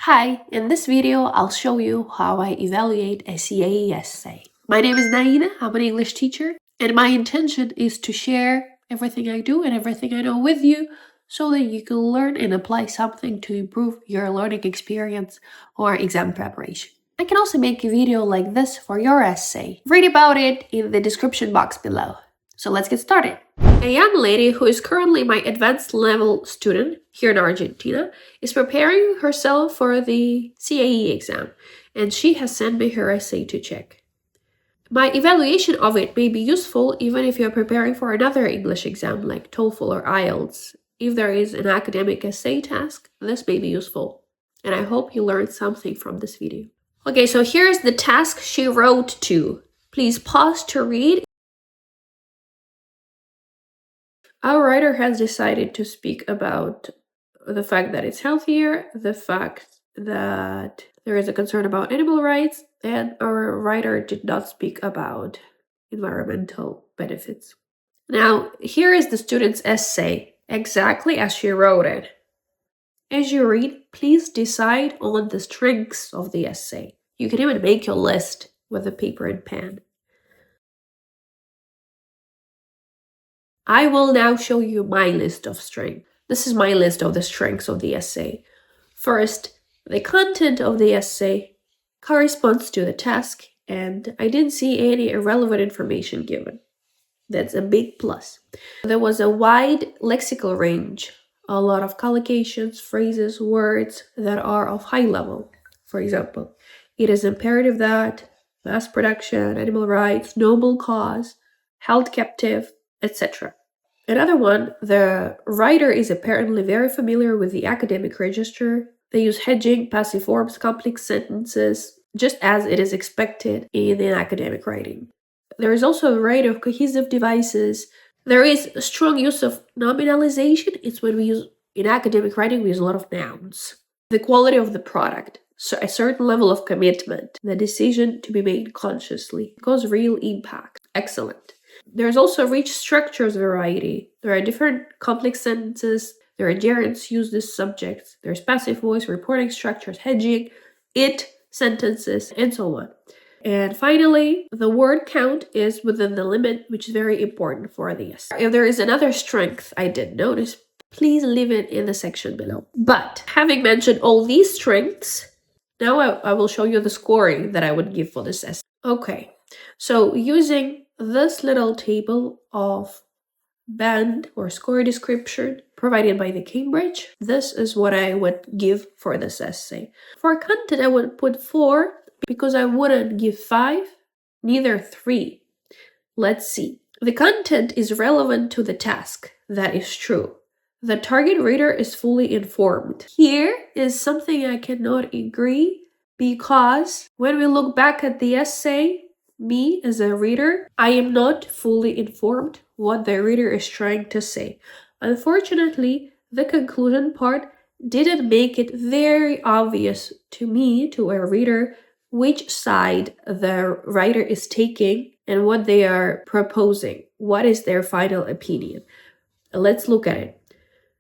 Hi, in this video I'll show you how I evaluate a CAE essay. My name is Naina, I'm an English teacher, and my intention is to share everything I do and everything I know with you so that you can learn and apply something to improve your learning experience or exam preparation. I can also make a video like this for your essay. Read about it in the description box below. So let's get started. A young lady who is currently my advanced level student here in Argentina is preparing herself for the CAE exam, and she has sent me her essay to check. My evaluation of it may be useful even if you're preparing for another English exam like TOEFL or IELTS. If there is an academic essay task, this may be useful, and I hope you learned something from this video. Okay, so here's the task she wrote to. Please pause to read. Our writer has decided to speak about the fact that it's healthier, the fact that there is a concern about animal rights, and our writer did not speak about environmental benefits. Now, here is the student's essay, exactly as she wrote it. As you read, please decide on the strengths of the essay. You can even make your list with a paper and pen. I will now show you my list of strengths. This is my list of the strengths of the essay. First, the content of the essay corresponds to the task, and I didn't see any irrelevant information given. That's a big plus. There was a wide lexical range, a lot of collocations, phrases, words that are of high level. For example, it is imperative that, mass production, animal rights, noble cause, held captive, etc. Another one, the writer is apparently very familiar with the academic register. They use hedging, passive verbs, complex sentences, just as it is expected in the academic writing. There is also a array of cohesive devices. There is a strong use of nominalization. It's when we use, in academic writing, we use a lot of nouns. The quality of the product, so a certain level of commitment, the decision to be made consciously, cause real impact. Excellent. There's also rich structures variety. There are different complex sentences. There are gerunds used as subjects. There's passive voice, reporting structures, hedging, it, sentences, and so on. And finally, the word count is within the limit, which is very important for the essay. If there is another strength I did notice, please leave it in the section below. But having mentioned all these strengths, now I will show you the scoring that I would give for this essay. Okay, so using this little table of band or score description provided by the Cambridge, this is what I would give for this essay. For content, I would put 4 because I wouldn't give 5, neither 3. Let's see. The content is relevant to the task. That is true. The target reader is fully informed. Here is something I cannot agree because when we look back at the essay, me as a reader, I am not fully informed what the reader is trying to say. Unfortunately, the conclusion part didn't make it very obvious to me, to a reader, which side the writer is taking and what they are proposing. What is their final opinion? Let's look at it.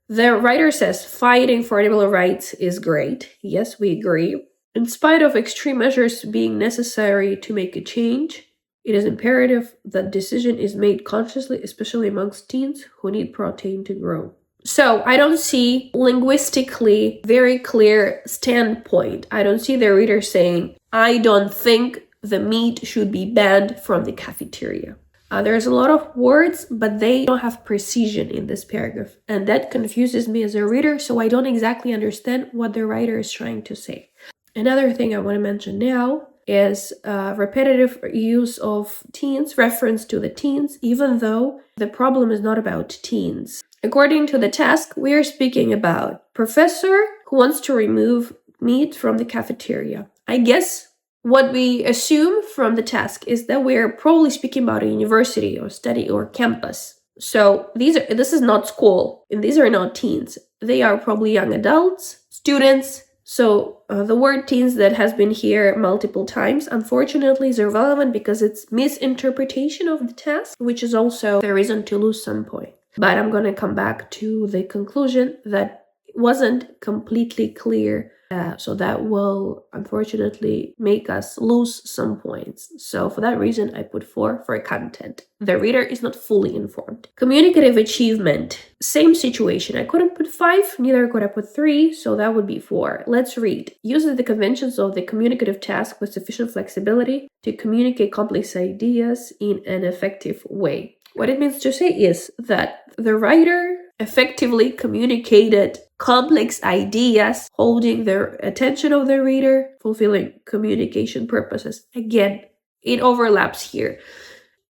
The writer says fighting for animal rights is great. Yes, we agree. In spite of extreme measures being necessary to make a change, it is imperative that decision is made consciously, especially amongst teens who need protein to grow. So I don't see linguistically very clear standpoint. I don't see the reader saying, I don't think the meat should be banned from the cafeteria. There's a lot of words, but they don't have precision in this paragraph. And that confuses me as a reader, so I don't exactly understand what the writer is trying to say. Another thing I want to mention now is repetitive use of teens, reference to the teens, even though the problem is not about teens. According to the task, we are speaking about professor who wants to remove meat from the cafeteria. I guess what we assume from the task is that we're probably speaking about a university or study or campus. So this is not school, and these are not teens. They are probably young adults, students. So the word teens that has been here multiple times, unfortunately, is irrelevant because it's misinterpretation of the task, which is also the reason to lose some point. But I'm going to come back to the conclusion that wasn't completely clear. So that will unfortunately make us lose some points. So for that reason, I put 4 for content. The reader is not fully informed. Communicative achievement, same situation. I couldn't put 5, neither could I put 3, so that would be 4. Let's read. Uses the conventions of the communicative task with sufficient flexibility to communicate complex ideas in an effective way. What it means to say is that the writer effectively communicated complex ideas, holding the attention of the reader, fulfilling communication purposes. Again, it overlaps here.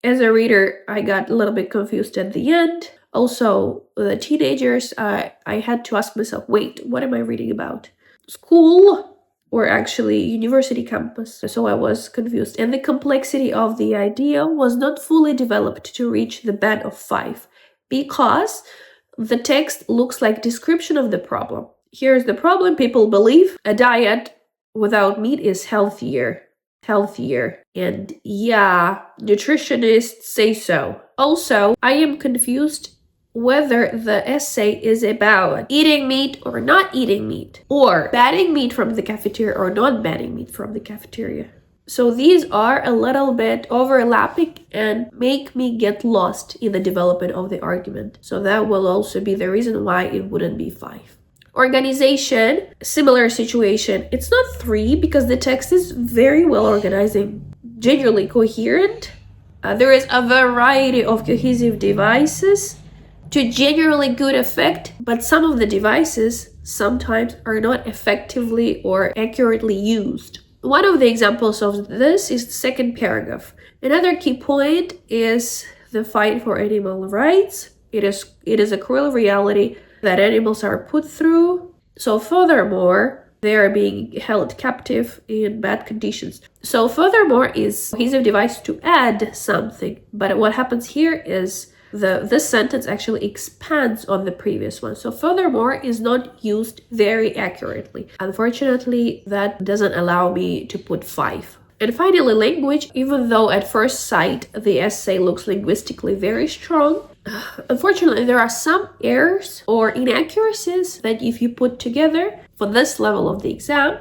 As a reader, I got a little bit confused at the end. Also, the teenagers, I had to ask myself, wait, what am I reading about? School or actually university campus? So I was confused. And the complexity of the idea was not fully developed to reach the band of 5 because the text looks like description of the problem. Here's the problem. People believe a diet without meat is healthier. And yeah, nutritionists say so. Also, I am confused whether the essay is about eating meat or not eating meat, or banning meat from the cafeteria or not banning meat from the cafeteria. So these are a little bit overlapping and make me get lost in the development of the argument. So that will also be the reason why it wouldn't be 5. Organization, similar situation. It's not 3 because the text is very well organized and genuinely coherent. There is a variety of cohesive devices to genuinely good effect, but some of the devices sometimes are not effectively or accurately used. One of the examples of this is the second paragraph. Another key point is the fight for animal rights. It is a cruel reality that animals are put through. So furthermore, they are being held captive in bad conditions. So furthermore is a cohesive device to add something. But what happens here is this sentence actually expands on the previous one. So furthermore is not used very accurately. Unfortunately, that doesn't allow me to put 5. And finally, language. Even though at first sight the essay looks linguistically very strong, unfortunately there are some errors or inaccuracies that if you put together for this level of the exam,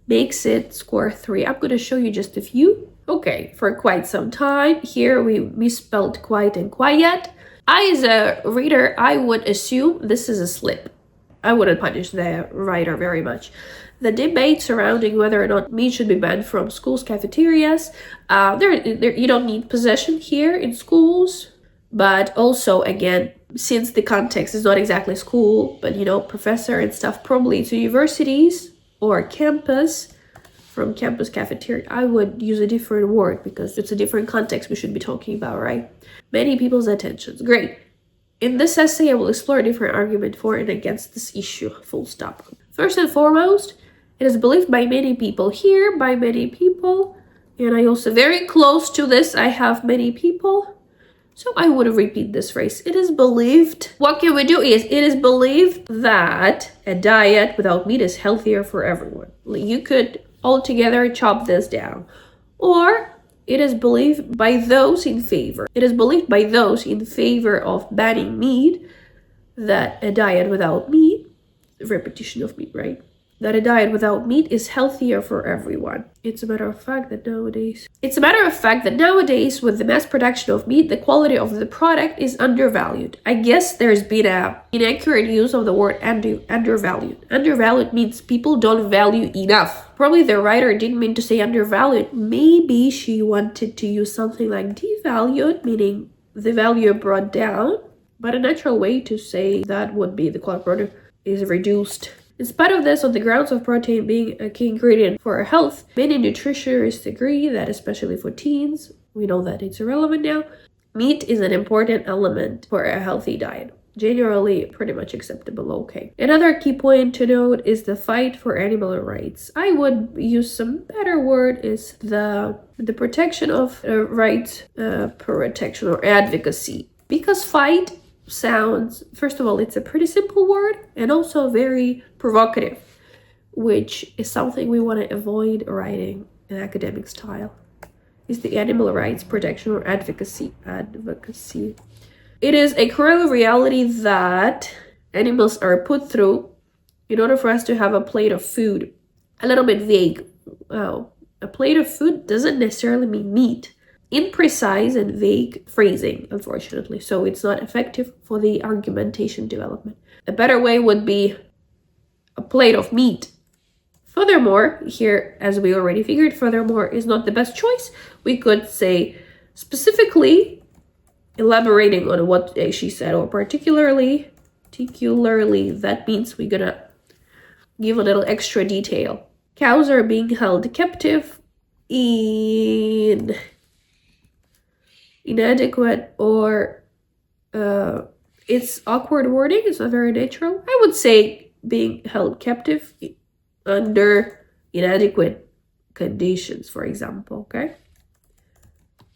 makes it score 3. I'm going to show you just a few. Okay, for quite some time, here we misspelled quite and quiet. I, as a reader, I would assume this is a slip. I wouldn't punish the writer very much. The debate surrounding whether or not meat should be banned from schools' cafeterias. You don't need possession here in schools, but also, again, since the context is not exactly school, but, professor and stuff, probably to universities or campus. From campus cafeteria, I would use a different word because it's a different context we should be talking about, right? Many people's attentions. Great. In this essay, I will explore a different argument for and against this issue, full stop. First and foremost, it is believed by many people here, by many people, and I also very close to this, I have many people. So I would repeat this phrase. It is believed. What can we do is, it is believed that a diet without meat is healthier for everyone. You could altogether chop this down. Or it is believed by those in favor. It is believed by those in favor of banning meat that a diet without meat, repetition of meat, right? That a diet without meat is healthier for everyone. It's a matter of fact that nowadays, with the mass production of meat, the quality of the product is undervalued. I guess there's been an inaccurate use of the word undervalued. Undervalued means people don't value enough. Probably the writer didn't mean to say undervalued. Maybe she wanted to use something like devalued, meaning the value brought down. But a natural way to say that would be the quality of product is reduced. In spite of this, on the grounds of protein being a key ingredient for our health, many nutritionists agree that, especially for teens, we know that it's irrelevant now, meat is an important element for a healthy diet. Generally, pretty much acceptable, okay. Another key point to note is the fight for animal rights. I would use some better word is the protection of rights, protection or advocacy. Because fight sounds, first of all, it's a pretty simple word and also very provocative, which is something we want to avoid writing in academic style. Is the animal rights protection or advocacy. It is a cruel reality that animals are put through in order for us to have a plate of food, a little bit vague. A plate of food doesn't necessarily mean meat. Imprecise and vague phrasing, unfortunately, so it's not effective for the argumentation development. A better way would be a plate of meat. Furthermore, here, as we already figured, furthermore is not the best choice. We could say specifically elaborating on what she said, or particularly, that means we're gonna give a little extra detail. Cows are being held captive in inadequate or it's awkward wording. It's not very natural. I would say being held captive under inadequate conditions, for example, okay?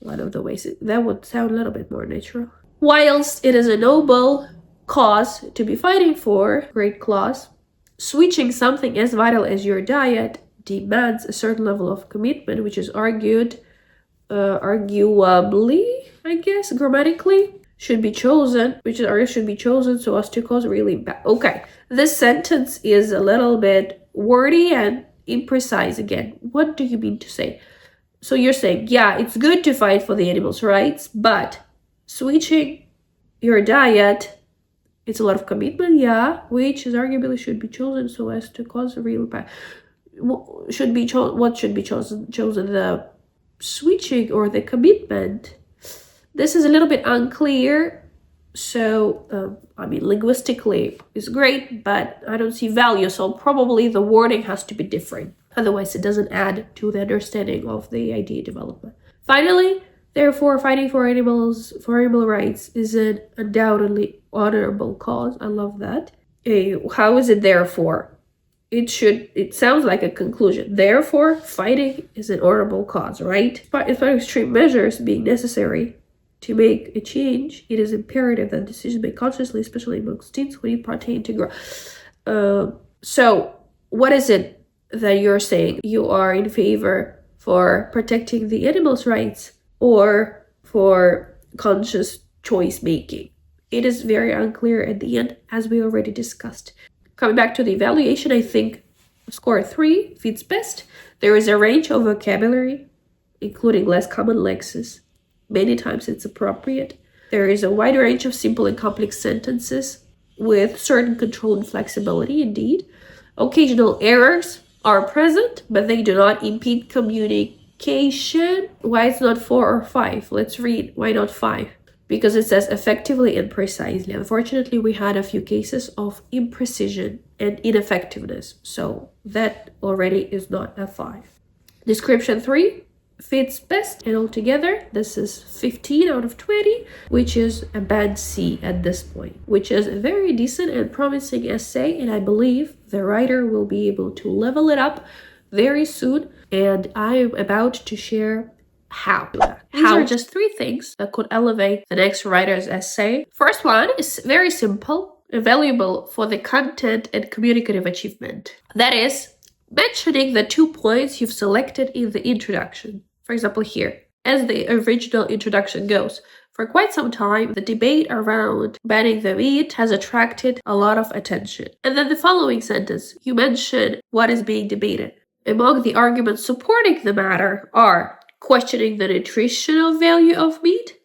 One of the ways that would sound a little bit more natural. Whilst it is a noble cause to be fighting for, great clause, switching something as vital as your diet demands a certain level of commitment, which is arguably, I guess, grammatically, should be chosen so as to cause really bad. Okay, this sentence is a little bit wordy and imprecise again. What do you mean to say? So you're saying, yeah, it's good to fight for the animals' rights, but switching your diet, it's a lot of commitment, yeah, which is arguably should be chosen so as to cause a real bad. What should be chosen? The switching or the commitment? This is a little bit unclear. So, linguistically is great, but I don't see value. So probably the wording has to be different. Otherwise, it doesn't add to the understanding of the idea development. Finally, therefore, fighting for animal rights is an undoubtedly honorable cause. I love that. How is it therefore? It sounds like a conclusion. Therefore, fighting is an honorable cause, right? Despite extreme measures being necessary to make a change, it is imperative that decisions made consciously, especially amongst teens who need protein to grow. So, what is it that you're saying? You are in favor for protecting the animals' rights or for conscious choice making? It is very unclear at the end, as we already discussed. Coming back to the evaluation, I think score 3 fits best. There is a range of vocabulary, including less common lexes. Many times it's appropriate. There is a wide range of simple and complex sentences with certain control and flexibility, indeed. Occasional errors are present, but they do not impede communication. Why it's not 4 or 5? Let's read. Why not 5? Because it says effectively and precisely. Unfortunately, we had a few cases of imprecision and ineffectiveness, so that already is not a 5. Description 3 fits best, and altogether this is 15 out of 20, which is a band C at this point, which is a very decent and promising essay, and I believe the writer will be able to level it up very soon, and I am about to share how. These are just 3 things that could elevate the next writer's essay. First one is very simple and valuable for the content and communicative achievement. That is, mentioning the 2 points you've selected in the introduction. For example, here, as the original introduction goes, for quite some time, the debate around banning the meat has attracted a lot of attention. And then the following sentence, you mention what is being debated. Among the arguments supporting the matter are questioning the nutritional value of meat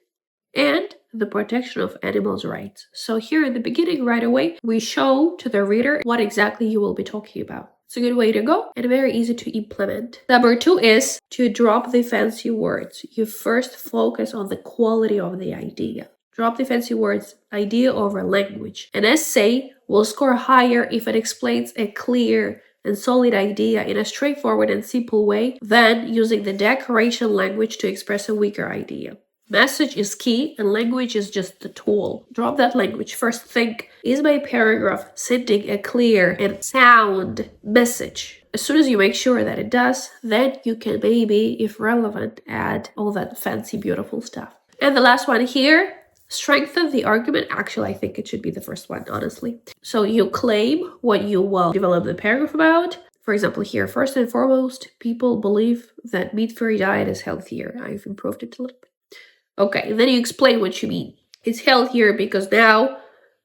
and the protection of animals' rights. So here in the beginning, right away, we show to the reader what exactly you will be talking about. It's a good way to go and very easy to implement. Number 2 is to drop the fancy words. You first focus on the quality of the idea. Drop the fancy words, idea over language. An essay will score higher if it explains a clear and solid idea in a straightforward and simple way than using the decoration language to express a weaker idea. Message is key and language is just the tool. Drop that language. First think, is my paragraph sending a clear and sound message? As soon as you make sure that it does, then you can maybe, if relevant, add all that fancy, beautiful stuff. And the last one here, strengthen the argument. Actually, I think it should be the first one, honestly. So you claim what you will develop the paragraph about. For example, here, first and foremost, people believe that meat-free diet is healthier. I've improved it a little bit. Okay, and then you explain what you mean. It's healthier because now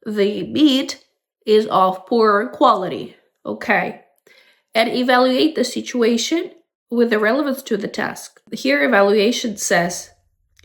the meat is of poorer quality. Okay. And evaluate the situation with the relevance to the task. Here, evaluation says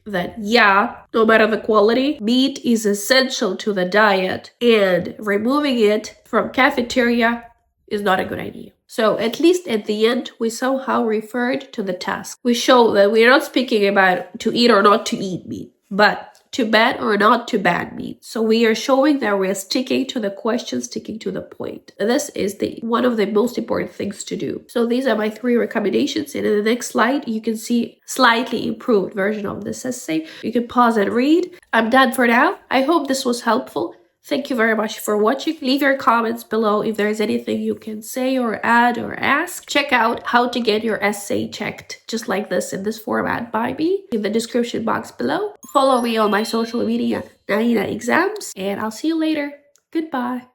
that, yeah, no matter the quality, meat is essential to the diet, and removing it from cafeteria is not a good idea. So at least at the end, we somehow referred to the task. We show that we're not speaking about to eat or not to eat meat, but to ban or not to ban meat. So we are showing that we're sticking to the question, sticking to the point. This is one of the most important things to do. So these are my 3 recommendations. And in the next slide, you can see slightly improved version of this essay. You can pause and read. I'm done for now. I hope this was helpful. Thank you very much for watching. Leave your comments below if there's anything you can say or add or ask. Check out how to get your essay checked just like this in this format by me in the description box below. Follow me on my social media, Naina Exams, and I'll see you later. Goodbye.